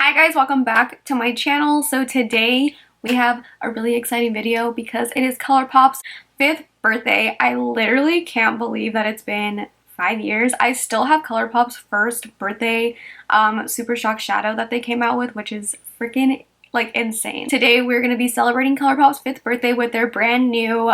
Hi guys, welcome back to my channel. So today we have a really exciting video because it is Colourpop's 5th birthday. I literally can't believe that it's been 5 years. I still have Colourpop's first birthday Super Shock shadow that they came out with, which is freaking like insane. Today we're going to be celebrating Colourpop's 5th birthday with their brand new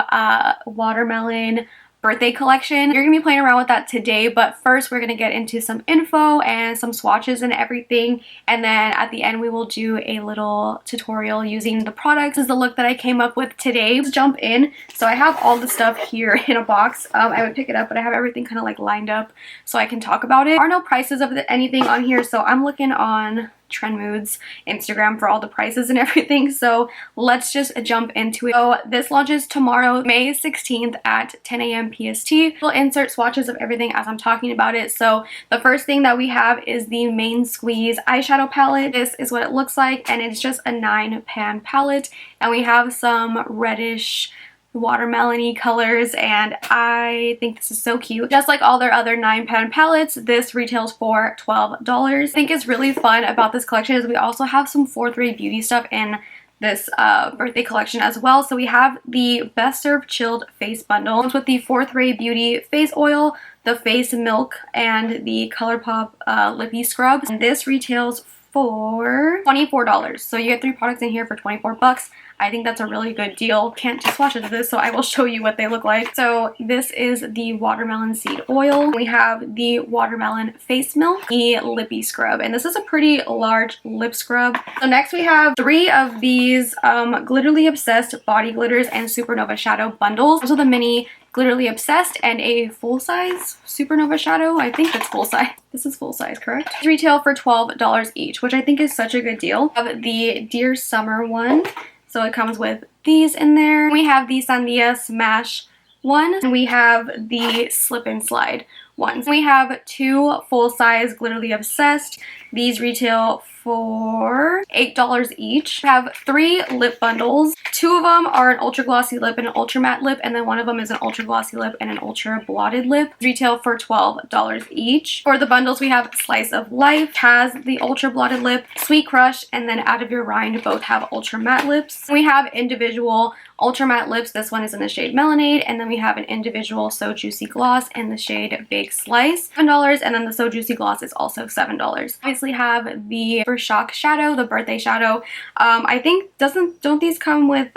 watermelon birthday collection. You're gonna be playing around with that today, but first we're gonna get into some info and some swatches and everything, and then at the end we will do a little tutorial using the products. This is the look that I came up with today. Let's jump in. So I have all the stuff here in a box. I would pick it up, but I have everything kind of like lined up so I can talk about it. There are no prices of anything on here, so I'm looking on Trend Moods Instagram for all the prices and everything, so let's just jump into it. So this launches tomorrow, May 16th at 10 a.m. PST. We'll insert swatches of everything as I'm talking about it. So the first thing that we have is the Main Squeeze eyeshadow palette. This is what it looks like, and it's just a 9-pan palette, and we have some reddish watermelon-y colors, and I think this is so cute. Just like all their other 9-pan palettes, this retails for $12. I think it's really fun about this collection is we also have some 4th Ray Beauty stuff in this birthday collection as well. So we have the Best Served Chilled Face Bundle with the 4th Ray Beauty Face Oil, the Face Milk, and the Colourpop Lippy Scrub. And this retails for $24. So you get 3 products in here for 24 bucks. I think that's a really good deal. Can't just swatch into this, so I will show you what they look like. So this is the watermelon seed oil. We have the watermelon face milk, the lippy scrub, and this is a pretty large lip scrub. So next we have 3 of these Gliterally Obsessed body glitters and Supernova shadow bundles. Those are the mini Gliterally Obsessed and a full-size Supernova shadow. I think that's full-size. This is full-size, correct? These retail for $12 each, which I think is such a good deal. We have the Dear Summer one. So it comes with these in there. We have the Sandia Smash one, and we have the Slip and Slide ones. We have 2 full-size Gliterally Obsessed. These retail for $8 each. We have 3 lip bundles. 2 of them are an ultra glossy lip and an ultra matte lip, and then one of them is an ultra glossy lip and an ultra blotted lip. Retail for $12 each. For the bundles, we have Slice of Life, has the ultra blotted lip, Sweet Crush, and then Out of Your Rind both have ultra matte lips. We have individual ultra matte lips. This one is in the shade Melonade, and then we have an individual So Juicy Gloss in the shade Big Slice, $7, and then the So Juicy Gloss is also $7. Obviously have the Super Shock shadow, the birthday shadow. I think don't these come with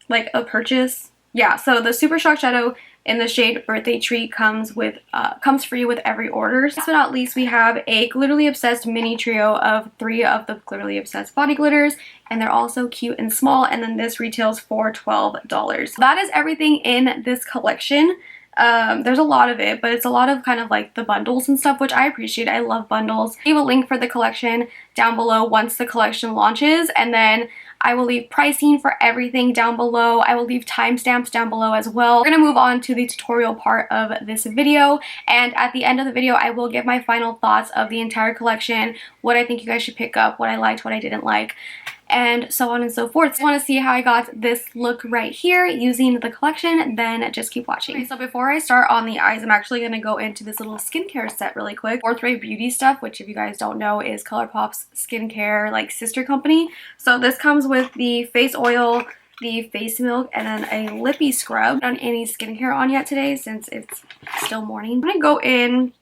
like a purchase? Yeah, so the Super Shock shadow in the shade Birthday Treat comes free with every order. Last but not least, we have a Gliterally Obsessed mini trio of 3 of the Gliterally Obsessed body glitters, and they're also cute and small, and then this retails for $12. That is everything in this collection. There's a lot of it, but it's a lot of kind of like the bundles and stuff, which I appreciate. I love bundles. I leave a link for the collection down below once the collection launches, and then I will leave pricing for everything down below. I will leave timestamps down below as well. We're gonna move on to the tutorial part of this video, and at the end of the video I will give my final thoughts of the entire collection, what I think you guys should pick up, what I liked, what I didn't like, and so on and so forth. So I want to see how I got this look right here using the collection, then just keep watching. Okay, so before I start on the eyes, I'm actually going to go into this little skincare set really quick. 4th Ray Beauty stuff, which if you guys don't know is Colourpop's skincare like sister company. So this comes with the face oil, the face milk, and then a lippy scrub. I don't have any skincare on yet today since it's still morning. I'm going to go in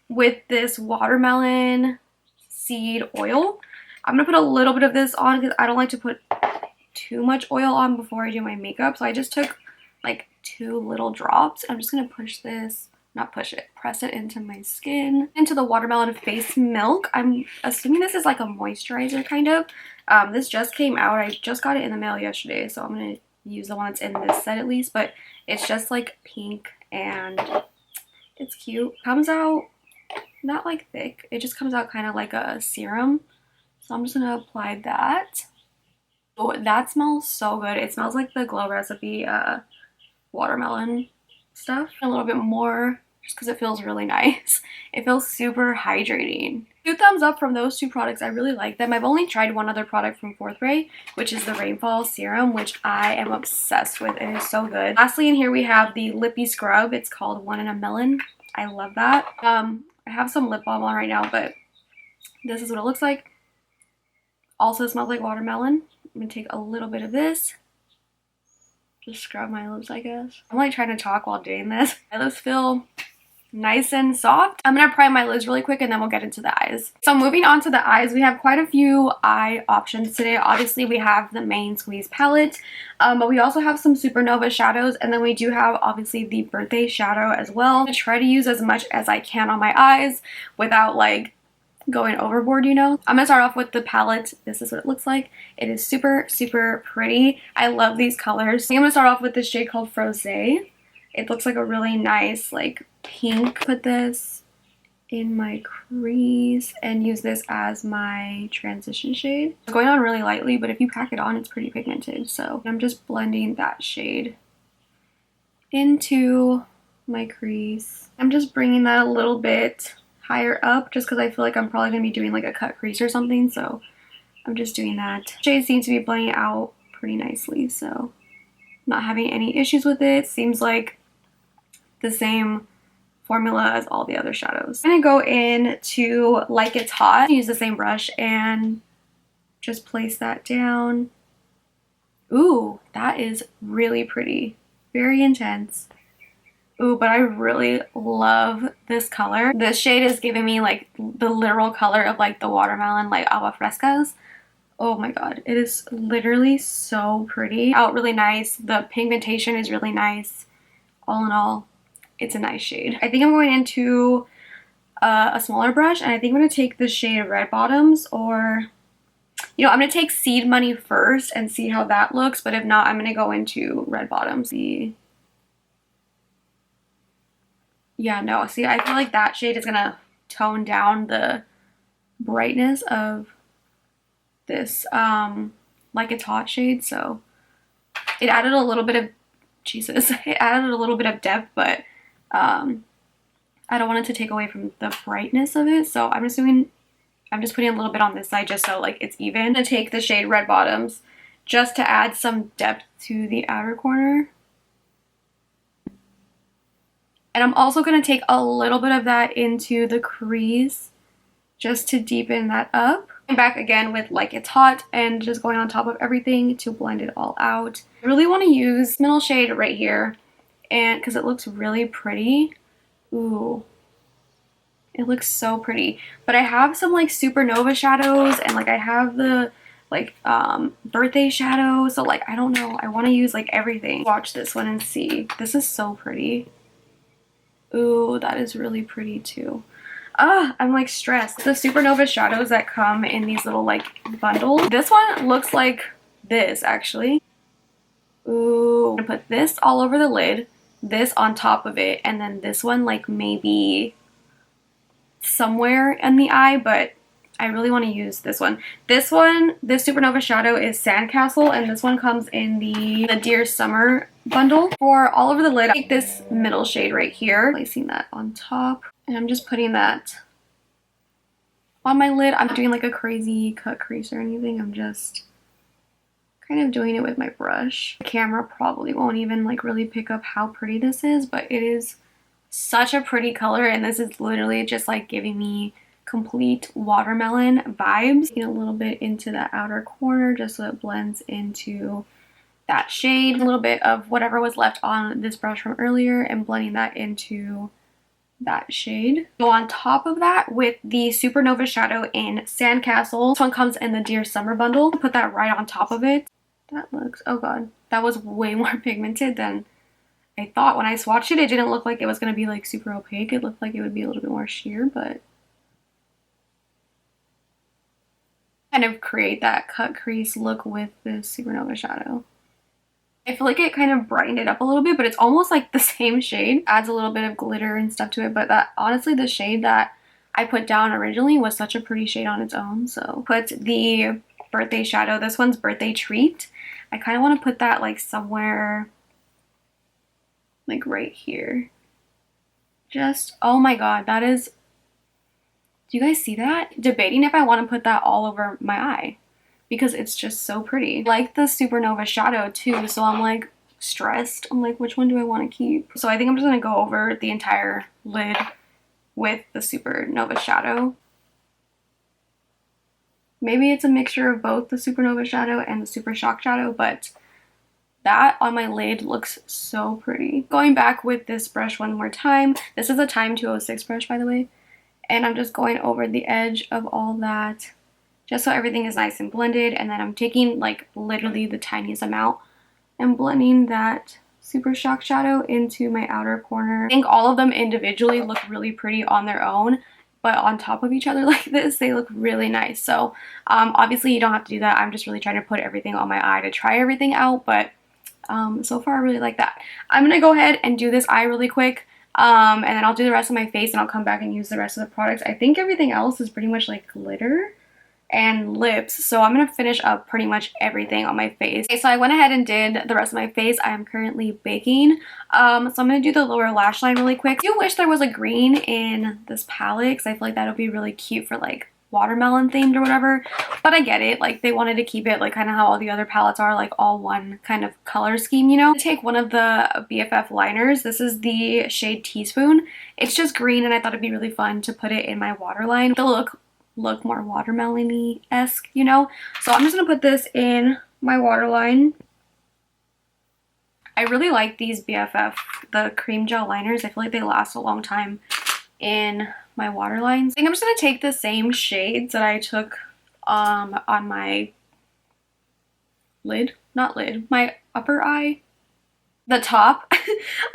with this watermelon seed oil. I'm going to put a little bit of this on because I don't like to put too much oil on before I do my makeup. So I just took like 2 little drops. I'm just going to push this, press it into my skin. Into the watermelon face milk. I'm assuming this is like a moisturizer kind of. This just came out. I just got it in the mail yesterday. So I'm going to use the one that's in this set at least. But it's just like pink and it's cute. Comes out not like thick. It just comes out kind of like a serum. So I'm just going to apply that. Oh, that smells so good. It smells like the Glow Recipe watermelon stuff. A little bit more just because it feels really nice. It feels super hydrating. 2 thumbs up from those 2 products. I really like them. I've only tried one other product from 4th Ray, which is the Rainfall Serum, which I am obsessed with. It is so good. Lastly, in here we have the Lippy Scrub. It's called One in a Melon. I love that. I have some lip balm on right now, but This is what it looks like. Also smells like watermelon. I'm gonna take a little bit of this. Just scrub my lips, I guess. I'm like trying to talk while doing this. My lips feel nice and soft. I'm gonna prime my lids really quick and then we'll get into the eyes. So moving on to the eyes, we have quite a few eye options today. Obviously we have the main squeeze palette, but we also have some Supernova shadows, and then we do have obviously the birthday shadow as well. I try to use as much as I can on my eyes without like going overboard, you know. I'm gonna start off with the palette. This is what it looks like. It is super, super pretty. I love these colors. I think I'm gonna start off with this shade called Frosé. It looks like a really nice like pink. Put this in my crease and use this as my transition shade. It's going on really lightly, but if you pack it on, it's pretty pigmented. So I'm just blending that shade into my crease. I'm just bringing that a little bit higher up just because I feel like I'm probably going to be doing like a cut crease or something. So I'm just doing that. Shade seems to be blending out pretty nicely, so not having any issues with it. Seems like the same formula as all the other shadows. I'm gonna go in to Like It's Hot. Use the same brush and just place that down. Ooh, that is really pretty. Very intense. Ooh, but I really love this color. This shade is giving me like the literal color of like the watermelon, like agua frescas. Oh my god, it is literally so pretty. Out really nice. The pigmentation is really nice. All in all, it's a nice shade. I think I'm going into a smaller brush, and I think I'm going to take the shade Red Bottoms, or, you know, I'm going to take Seed Money first and see how that looks, but if not, I'm going to go into Red Bottoms. Yeah, no, see, I feel like that shade is going to tone down the brightness of this Like It's Hot shade, so it added a little bit of, Jesus, it added a little bit of depth, but I don't want it to take away from the brightness of it, so I'm just putting a little bit on this side just so like it's even. I'm gonna take the shade Red Bottoms just to add some depth to the outer corner. And I'm also going to take a little bit of that into the crease just to deepen that up. I'm back again with Like It's Hot and just going on top of everything to blend it all out. I really want to use middle shade right here, and because it looks really pretty. Ooh, it looks so pretty. But I have some like Supernova shadows, and like I have the like birthday shadow, so like I don't know, I want to use like everything. Watch this one and see. This is so pretty. Ooh, that is really pretty too. I'm like stressed. The Supernova shadows that come in these little like bundles. This one looks like this actually. Ooh, I'm gonna put this all over the lid, this on top of it, and then this one like maybe somewhere in the eye, but I really want to use this one. This Supernova shadow is Sandcastle, and this one comes in the Dear Summer bundle. For all over the lid, I take this middle shade right here, placing that on top, and I'm just putting that on my lid. I'm not doing like a crazy cut crease or anything. I'm just kind of doing it with my brush. The camera probably won't even like really pick up how pretty this is, but it is such a pretty color, and this is literally just like giving me complete watermelon vibes. A little bit into the outer corner just so it blends into that shade. A little bit of whatever was left on this brush from earlier and blending that into that shade. Go on top of that with the Supernova shadow in Sandcastle. This one comes in the Dear Summer bundle. Put that right on top of it. That looks, oh god, that was way more pigmented than I thought. When I swatched it, it didn't look like it was going to be like super opaque. It looked like it would be a little bit more sheer, but kind of create that cut crease look with this Supernova shadow. I feel like it kind of brightened it up a little bit, but it's almost like the same shade. Adds a little bit of glitter and stuff to it, but that honestly, the shade that I put down originally was such a pretty shade on its own. So put the birthday shadow. This one's Birthday Treat. I kind of want to put that like somewhere like right here. Just, oh my god, that is, do you guys see that? Debating if I want to put that all over my eye because it's just so pretty. I like the Supernova shadow too, so I'm like stressed. I'm like, which one do I want to keep? So I think I'm just going to go over the entire lid with the Supernova shadow. Maybe it's a mixture of both the Supernova shadow and the Super Shock shadow, but that on my lid looks so pretty. Going back with this brush one more time. This is a Time 206 brush, by the way. And I'm just going over the edge of all that just so everything is nice and blended. And then I'm taking like literally the tiniest amount and blending that Super Shock shadow into my outer corner. I think all of them individually look really pretty on their own, but on top of each other like this, they look really nice. So obviously you don't have to do that. I'm just really trying to put everything on my eye to try everything out, but so far I really like that. I'm gonna go ahead and do this eye really quick. And then I'll do the rest of my face and I'll come back and use the rest of the products. I think everything else is pretty much like glitter and lips, so I'm gonna finish up pretty much everything on my face. Okay, so I went ahead and did the rest of my face. I am currently baking, so I'm gonna do the lower lash line really quick. I do wish there was a green in this palette because I feel like that would be really cute for like watermelon themed or whatever, but I get it, like they wanted to keep it like kind of how all the other palettes are, like all one kind of color scheme, you know. Take one of the BFF liners. This is the shade Teaspoon. It's just green and I thought it'd be really fun to put it in my waterline to look more watermelon-y-esque, you know. So I'm just gonna put this in my waterline. I really like these BFF, the cream gel liners. I feel like they last a long time in my waterlines. I think I'm just gonna take the same shades that I took on my lid, not lid, my upper eye, the top.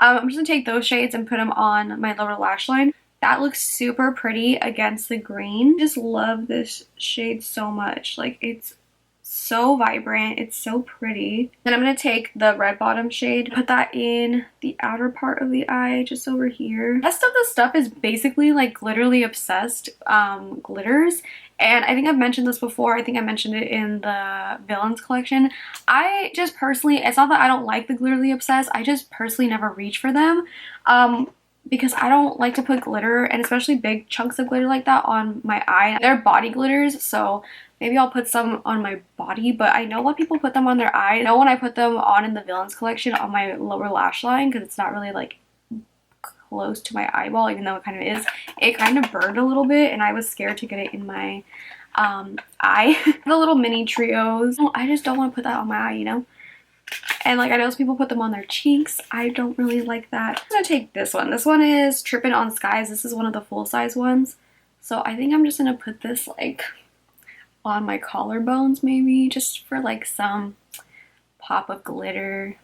I'm just gonna take those shades and put them on my lower lash line. That looks super pretty against the green. I just love this shade so much. Like, it's so vibrant. It's so pretty. Then I'm going to take the red bottom shade, put that in the outer part of the eye, just over here. The rest of the stuff is basically like Gliterally Obsessed glitters. And I think I've mentioned this before. I think I mentioned it in the Villains collection. I just personally, it's not that I don't like the Gliterally Obsessed. I just personally never reach for them. Because I don't like to put glitter, and especially big chunks of glitter like that, on my eye. They're body glitters, so maybe I'll put some on my body, but I know a lot of people put them on their eye. I know when I put them on in the Villains collection on my lower lash line, because it's not really like close to my eyeball, even though it kind of is, it kind of burned a little bit, and I was scared to get it in my eye. The little mini trios. I just don't want to put that on my eye, you know? And like, I know some people put them on their cheeks. I don't really like that. I'm gonna take this one. This one is Trippin' on Skies. This is one of the full-size ones. So I think I'm just gonna put this like on my collarbones maybe, just for like some pop of glitter,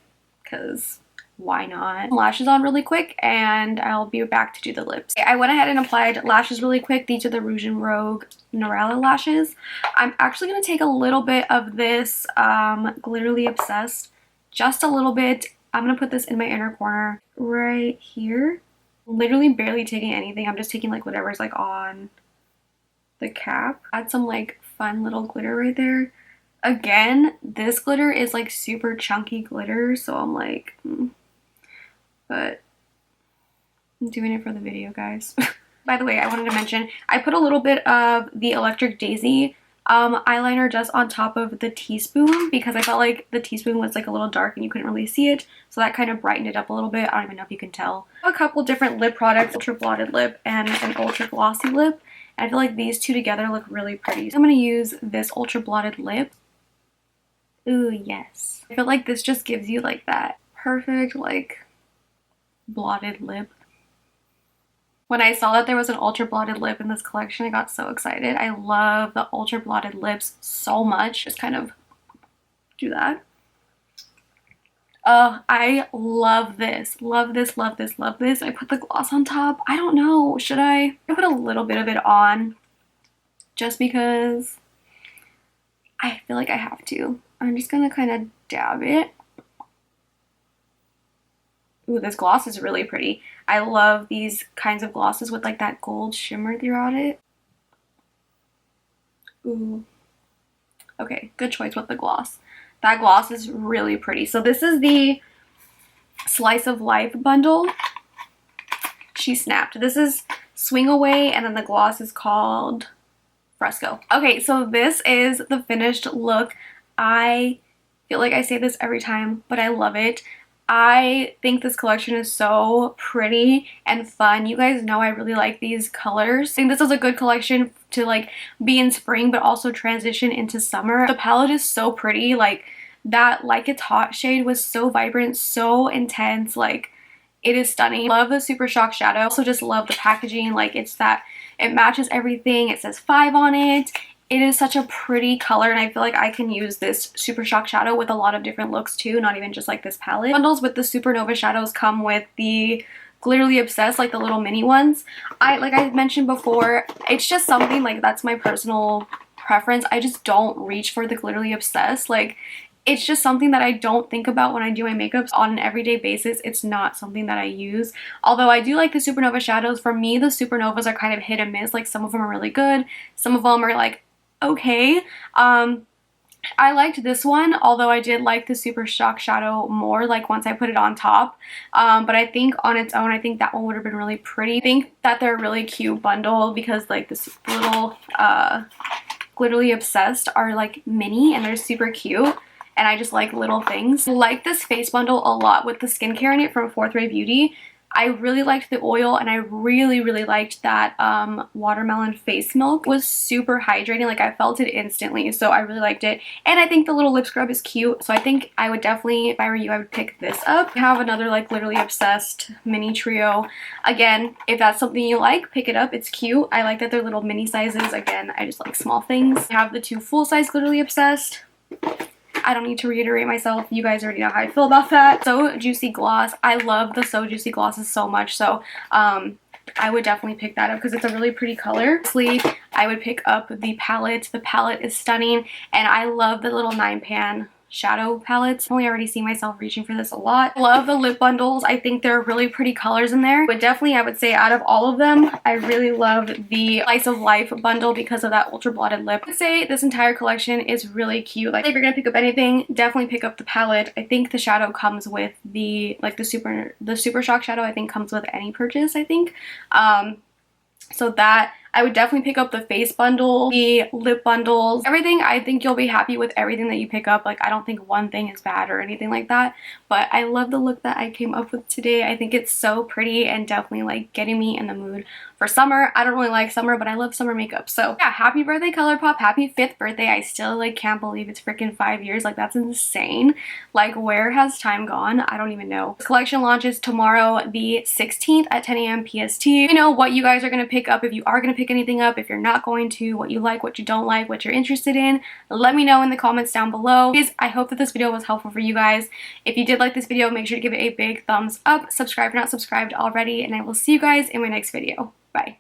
because why not? Lashes on really quick and I'll be back to do the lips. I went ahead and applied lashes really quick. These are the Rouge and Rogue Norella lashes. I'm actually going to take a little bit of this Gliterally Obsessed, just a little bit. I'm going to put this in my inner corner right here. Literally barely taking anything. I'm just taking like whatever's like on the cap. Add some like fun little glitter right there. Again, this glitter is like super chunky glitter, so I'm like, but I'm doing it for the video, guys. By the way, I wanted to mention, I put a little bit of the Electric Daisy eyeliner just on top of the Teaspoon because I felt like the Teaspoon was like a little dark and you couldn't really see it, so that kind of brightened it up a little bit. I don't even know if you can tell. A couple different lip products, ultra blotted lip and an ultra glossy lip. And I feel like these two together look really pretty. So I'm going to use this ultra blotted lip. Ooh, yes. I feel like this just gives you like that perfect like blotted lip. When I saw that there was an ultra blotted lip in this collection, I got so excited. I love the ultra blotted lips so much. Just kind of do that. I love this. Love this, love this, love this. I put the gloss on top. I don't know. Should I? I put a little bit of it on just because I feel like I have to. I'm just gonna kind of dab it. Ooh, this gloss is really pretty. I love these kinds of glosses with like that gold shimmer throughout it. Ooh. Okay, good choice with the gloss. That gloss is really pretty. So this is the Slice of Life bundle. She snapped. This is Swing Away, and then the gloss is called Fresco. Okay, so this is the finished look. I feel like I say this every time, but I love it. I think this collection is so pretty and fun. You guys know I really like these colors. I think this is a good collection to like be in spring but also transition into summer. The palette is so pretty. Like that Like It's Hot shade was so vibrant, so intense. Like it is stunning. Love the Super Shock shadow. Also just love the packaging. Like it matches everything. It says 5 on it. It is such a pretty color, and I feel like I can use this Super Shock shadow with a lot of different looks too, not even just like this palette. Bundles with the Supernova shadows come with the Gliterally Obsessed, like the little mini ones. Like I mentioned before, it's just something like that's my personal preference. I just don't reach for the Gliterally Obsessed. Like it's just something that I don't think about when I do my makeups on an everyday basis. It's not something that I use. Although I do like the Supernova shadows. For me, the Supernovas are kind of hit and miss. Like some of them are really good. Some of them are like okay. I liked this one, although I did like the Super Shock shadow more like once I put it on top. But I think on its own, I think that one would have been really pretty. I think that they're a really cute bundle because like this little Gliterally Obsessed are like mini and they're super cute. And I just like little things. I like this face bundle a lot with the skincare in it from Fourth Ray Beauty. I really liked the oil, and I really liked that watermelon face milk. It was super hydrating. Like I felt it instantly, so I really liked it. And I think the little lip scrub is cute, so I think I would definitely, if I were you, I would pick this up. I have another like Literally Obsessed mini trio. Again, if that's something you like, pick it up. It's cute. I like that they're little mini sizes. Again, I just like small things. I have the 2 full-size Literally Obsessed. I don't need to reiterate myself. You guys already know how I feel about that. So Juicy Gloss. I love the So Juicy glosses so much. So I would definitely pick that up because it's a really pretty color. Honestly, I would pick up the palette. The palette is stunning. And I love the little 9-pan shadow palettes. I already see myself reaching for this a lot. I love the lip bundles. I think they're really pretty colors in there. But definitely I would say out of all of them, I really love the Slice of Life bundle because of that ultra blotted lip. I would say this entire collection is really cute. Like if you're gonna pick up anything, definitely pick up the palette. I think the shadow comes with the like the Super Shock shadow. I think comes with any purchase, I think. So that I would definitely pick up the face bundle, the lip bundles, everything. I think you'll be happy with everything that you pick up. Like I don't think one thing is bad or anything like that, but I love the look that I came up with today. I think it's so pretty and definitely like getting me in the mood for summer. I don't really like summer, but I love summer makeup. So yeah, happy birthday Colourpop, happy 5th birthday. I still like can't believe it's freaking 5 years. Like that's insane. Like where has time gone? I don't even know. This collection launches tomorrow the 16th at 10 a.m. PST. You know what you guys are gonna pick up, if you are gonna pick anything up, if you're not going to, what you like, what you don't like, what you're interested in. Let me know in the comments down below. I hope that this video was helpful for you guys. If you did like this video, make sure to give it a big thumbs up. Subscribe if you're not subscribed already, and I will see you guys in my next video. Bye.